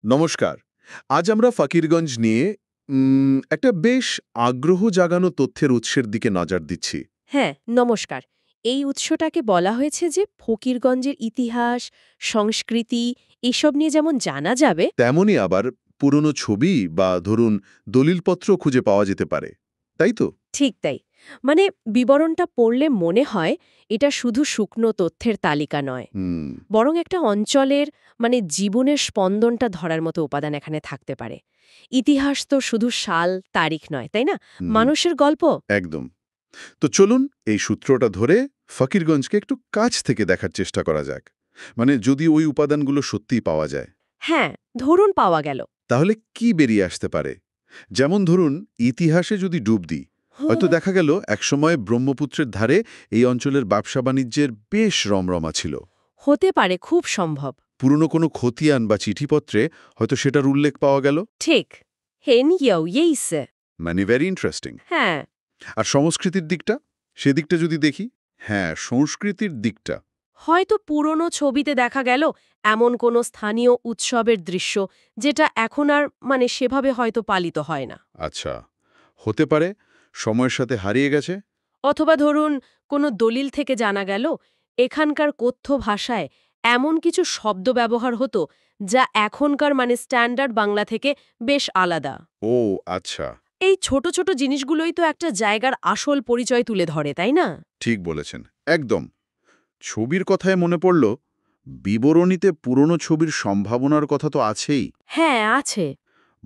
নমস্কার। আজ আমরা ফকিরগঞ্জ নিয়ে একটা বেশ আগ্রহ জাগানো তথ্যের উৎসের দিকে নজর দিচ্ছি। হ্যাঁ, নমস্কার। এই উৎসটাকে বলা হয়েছে যে ফকিরগঞ্জের ইতিহাস, সংস্কৃতি এসব নিয়ে যেমন জানা যাবে। তেমনই আবার পুরনো ছবি বা ধরুন দলিলপত্র খুঁজে পাওয়া যেতে পারে, তাই তো? ঠিক তাই। মানে বিবরণটা পড়লে মনে হয় এটা শুধু শুকনো তথ্যের তালিকা নয়, হুম। বরং একটা অঞ্চলের জীবনের স্পন্দনটা ধরার মতো উপাদান এখানে থাকতে পারে। ইতিহাস তো শুধু সাল, তারিখ নয়, তাই না? হুম, মানুষের গল্প। একদম। তো চলুন এই সূত্রটা ধরে ফকিরগঞ্জকে একটু কাছ থেকে দেখার চেষ্টা করা যাক। মানে যদি ওই উপাদানগুলো সত্যিই পাওয়া যায়, হ্যাঁ, ধরুন পাওয়া গেল। তাহলে কি বেরিয়ে আসতে পারে? যেমন ধরুন ইতিহাসে যদি ডুব দিই, হয়তো দেখা গেল একসময় ব্রহ্মপুত্রের ধারে এই অঞ্চলের ব্যবসা-বাণিজ্যের বেশ রমরমা ছিল। হতে পারে, খুব সম্ভব। পুরনো কোনো খতিয়ান বা চিঠিপত্রে হয়তো সেটার উল্লেখ পাওয়া গেল। ঠিক। হেন ইয়াও ইয়েইসে। মানে ভেরি ইন্টারেস্টিং। হ্যাঁ। আর সংস্কৃতির দিকটা, সেদিকটা যদি দেখি, হ্যাঁ, সংস্কৃতির দিকটা। হয়তো পুরনো ছবিতে দেখা গেল এমন কোনো স্থানীয় উৎসবের দৃশ্য যেটা এখন আর সেভাবে হয়তো পালিত হয় না। আচ্ছা, হতে পারে সময়ের সাথে হারিয়ে গেছে। অথবা ধরুন কোনো দলিল থেকে জানা গেল এখানকার কথ্য ভাষায় এমন কিছু শব্দ ব্যবহার হতো যা এখনকার স্ট্যান্ডার্ড বাংলা থেকে বেশ আলাদা। ও আচ্ছা, এই ছোট ছোট জিনিসগুলোই তো একটা জায়গার আসল পরিচয় তুলে ধরে, তাই না? ঠিক বলেছেন, একদম। ছবির কথায় মনে পড়ল, বিবরণীতে পুরনো ছবির সম্ভাবনার কথা তো আছেই। হ্যাঁ, আছে।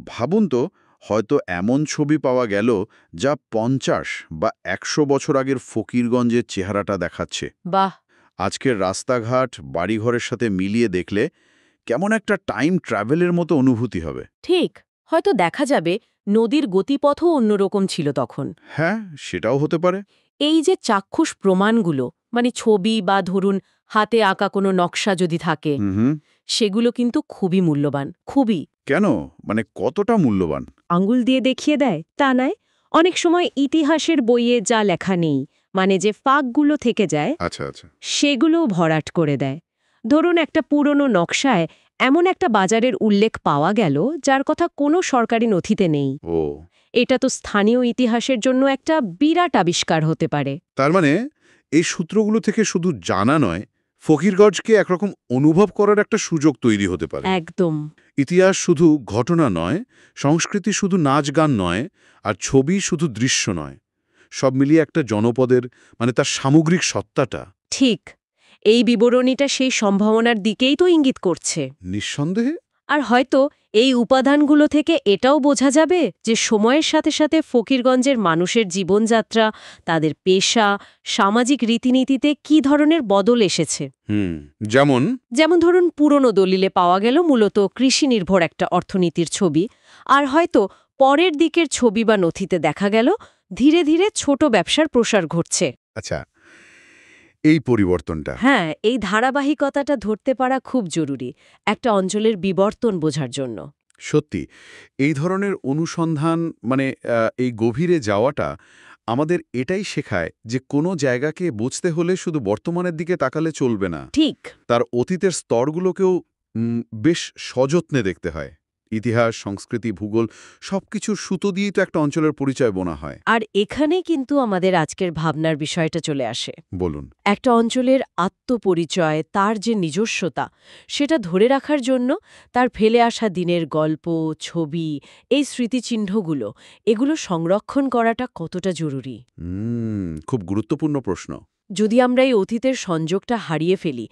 ভাবুন তো, হয়তো এমন ছবি পাওয়া গেল যা ৫০ বা ১০০ বছর আগের ফকিরগঞ্জের চেহারাটা দেখাচ্ছে। বাহ। আজকের রাস্তাঘাট, বাড়িঘরের সাথে মিলিয়ে দেখলে কেমন একটা টাইম ট্রাভেলের মতো অনুভূতি হবে। ঠিক। হয়তো দেখা যাবে নদীর গতিপথও অন্যরকম ছিল তখন। হ্যাঁ, সেটাও হতে পারে। এই যে চাক্ষুষ প্রমাণগুলো, ছবি বা ধরুন হাতে আঁকা কোনো নকশা যদি থাকে, হুম। সেগুলো কিন্তু খুবই মূল্যবান, খুবই। কেন? মানে কতটা মূল্যবান? আঙ্গুল দিয়ে দেখিয়ে দেয় তা নয়, অনেক সময় ইতিহাসের বইয়ে যা লেখা নেই, যে ফাঁকগুলো থেকে যায়, আচ্ছা, আচ্ছা। সেগুলোও ভরাট করে দেয়। ধরুন একটা পুরনো নকশায় এমন একটা বাজারের উল্লেখ পাওয়া গেল যার কথা কোনো সরকারি নথিতে নেই। ও, এটা তো স্থানীয় ইতিহাসের জন্য একটা বিরাট আবিষ্কার হতে পারে। তার মানে এই সূত্রগুলো থেকে শুধু জানা নয়, ফকিরগঞ্জকে একরকম অনুভব করার একটা সুযোগ তৈরি হতে পারে। একদম। ইতিহাস শুধু ঘটনা নয়, সংস্কৃতি শুধু নাচ গান নয়, আর ছবি শুধু দৃশ্য নয়। সব মিলিয়ে একটা জনপদের, তার সামগ্রিক সত্তাটা। ঠিক। এই বিবরণীটা সেই সম্ভাবনার দিকেই তো ইঙ্গিত করছে। নিঃসন্দেহে। আর হয়তো এই উপাদানগুলো থেকে এটাও বোঝা যাবে যে সময়ের সাথে সাথে ফকিরগঞ্জের মানুষের জীবনযাত্রা, তাদের পেশা, সামাজিক রীতিনীতিতে কি ধরনের বদল এসেছে। হুম। যেমন? যেমন ধরুন পুরনো দলিলে পাওয়া গেল মূলত কৃষি নির্ভর একটা অর্থনীতির ছবি, আর হয়তো পরের দিকের ছবি বা নথিতে দেখা গেল ধীরে ধীরে ছোট ব্যবসার প্রসার ঘটছে। আচ্ছা, এই পরিবর্তনটা। হ্যাঁ, এই ধারাবাহিকতাটা ধরতে পারা খুব জরুরি একটা অঞ্চলের বিবর্তন বোঝার জন্য। সত্যি, এই ধরনের অনুসন্ধান, এই গভীরে যাওয়াটা আমাদের এটাই শেখায় যে কোনো জায়গাকে বুঝতে হলে শুধু বর্তমানের দিকে তাকালে চলবে না। ঠিক। তার অতীতের স্তরগুলোকেও বেশ সযত্নে দেখতে হয়। ইতিহাস, সংস্কৃতি, ভূগোল সবকিছুর সুতো দিয়েই তো একটা অঞ্চলের পরিচয় বোনা হয়। আর এখানেই কিন্তু আমাদের আজকের ভাবনার বিষয়টা চলে আসে। বলুন। একটা অঞ্চলের আত্মপরিচয়, তার যে নিজস্বতা, সেটা ধরে রাখার জন্য তার ফেলে আসা দিনের গল্প, ছবি, এই স্মৃতিচিহ্নগুলো, এগুলো সংরক্ষণ করাটা কতটা জরুরি। খুব গুরুত্বপূর্ণ প্রশ্ন। যদি আমরা এই অতীতের সংযোগটা হারিয়ে ফেলি,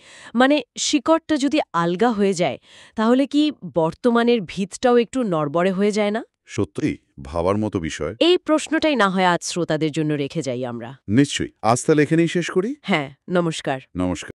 শিকড়টা যদি আলগা হয়ে যায়, তাহলে কি বর্তমানের ভিতটাও একটু নড়বড়ে হয়ে যায় না? সত্যিই ভাবার মতো বিষয়। এই প্রশ্নটাই না হয় আজ শ্রোতাদের জন্য রেখে যাই আমরা। নিশ্চয়ই। আজ তাহলে এখানেই শেষ করি। হ্যাঁ, নমস্কার। নমস্কার।